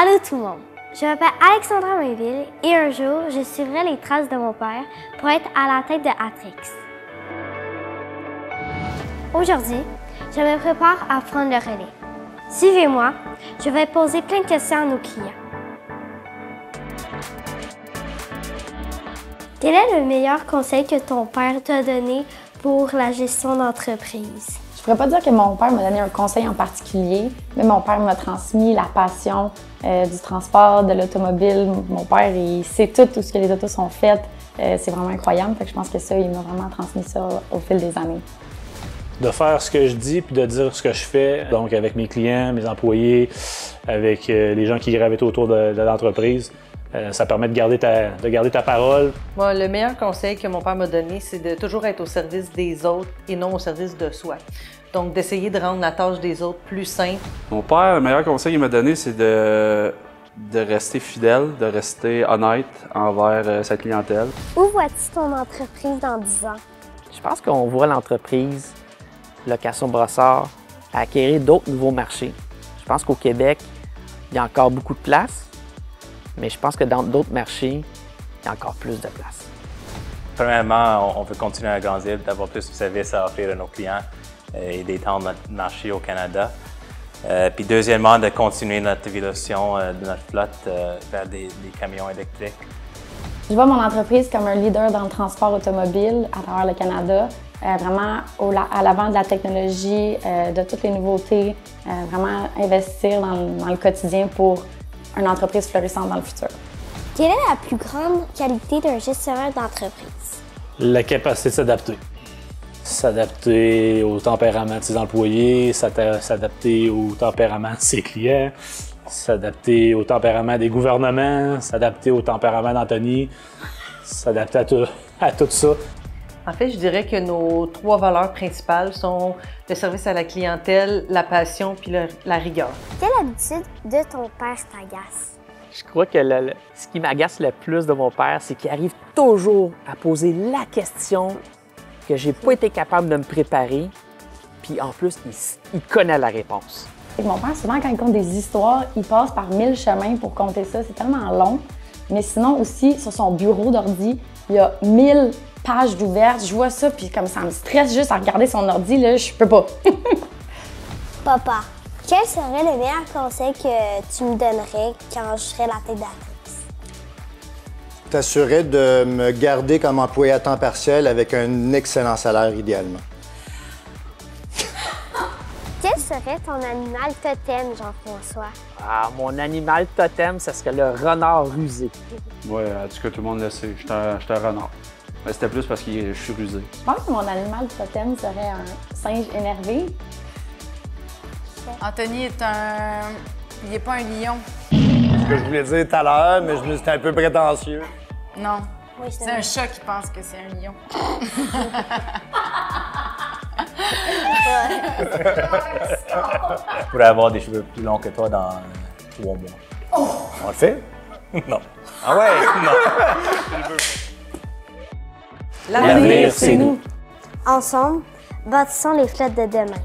Allô tout le monde, je m'appelle Alexandra Mainville et un jour, je suivrai les traces de mon père pour être à la tête de Atrix. Aujourd'hui, je me prépare à prendre le relais. Suivez-moi, je vais poser plein de questions à nos clients. Quel est le meilleur conseil que ton père t'a donné pour la gestion d'entreprise? Je ne pourrais pas dire que mon père m'a donné un conseil en particulier, mais mon père m'a transmis la passion du transport, de l'automobile. Mon père, il sait tout ce que les autos sont faites. C'est vraiment incroyable. Fait que je pense que ça, il m'a vraiment transmis ça au fil des années. De faire ce que je dis puis de dire ce que je fais, donc avec mes clients, mes employés, avec les gens qui gravitent autour de l'entreprise. Ça permet de garder ta parole. Moi, le meilleur conseil que mon père m'a donné, c'est de toujours être au service des autres et non au service de soi. Donc, d'essayer de rendre la tâche des autres plus simple. Mon père, le meilleur conseil qu'il m'a donné, c'est de rester fidèle, de rester honnête envers sa clientèle. Où vois-tu ton entreprise dans 10 ans? Je pense qu'on voit l'entreprise Location Brossard acquérir d'autres nouveaux marchés. Je pense qu'au Québec, il y a encore beaucoup de place. Mais je pense que dans d'autres marchés, il y a encore plus de place. Premièrement, on veut continuer à grandir, d'avoir plus de services à offrir à nos clients et d'étendre notre marché au Canada. Puis deuxièmement, de continuer notre évolution de notre flotte vers des camions électriques. Je vois mon entreprise comme un leader dans le transport automobile à travers le Canada, vraiment à l'avant de la technologie, de toutes les nouveautés, vraiment investir dans le quotidien pour une entreprise florissante dans le futur. Quelle est la plus grande qualité d'un gestionnaire d'entreprise? La capacité de s'adapter. S'adapter au tempérament de ses employés, s'adapter au tempérament de ses clients, s'adapter au tempérament des gouvernements, s'adapter au tempérament d'Anthony, s'adapter à tout ça. En fait, je dirais que nos 3 valeurs principales sont le service à la clientèle, la passion puis la rigueur. Quelle habitude de ton père t'agace? Je crois que ce qui m'agace le plus de mon père, c'est qu'il arrive toujours à poser la question que j'ai pas été capable de me préparer, puis en plus, il connaît la réponse. Mon père, souvent, quand il compte des histoires, il passe par 1000 chemins pour compter ça. C'est tellement long. Mais sinon aussi, sur son bureau d'ordi, il y a 1000 pages d'ouvertes. Je vois ça, puis comme ça me stresse juste à regarder son ordi, là, je peux pas. Papa, quel serait le meilleur conseil que tu me donnerais quand je serais la tête d'Atrix? T'assurer de me garder comme employé à temps partiel avec un excellent salaire idéalement. Quel serait ton animal totem, Jean-François? Ah, mon animal totem, ça serait le renard rusé. Oui, du coup, tout le monde le sait, je suis un renard. Mais c'était plus parce que je suis rusé. Je pense que mon animal totem serait un singe énervé. Anthony est il n'est pas un lion. C'est ce que je voulais dire tout à l'heure, mais c'était un peu prétentieux. Non. Oui, c'est un chat qui pense que c'est un lion. Je pourrais avoir des cheveux plus longs que toi dans 3 mois. Oh! On le fait? Non. Ah ouais? Non. L'avenir, c'est nous. Ensemble, bâtissons les flottes de demain.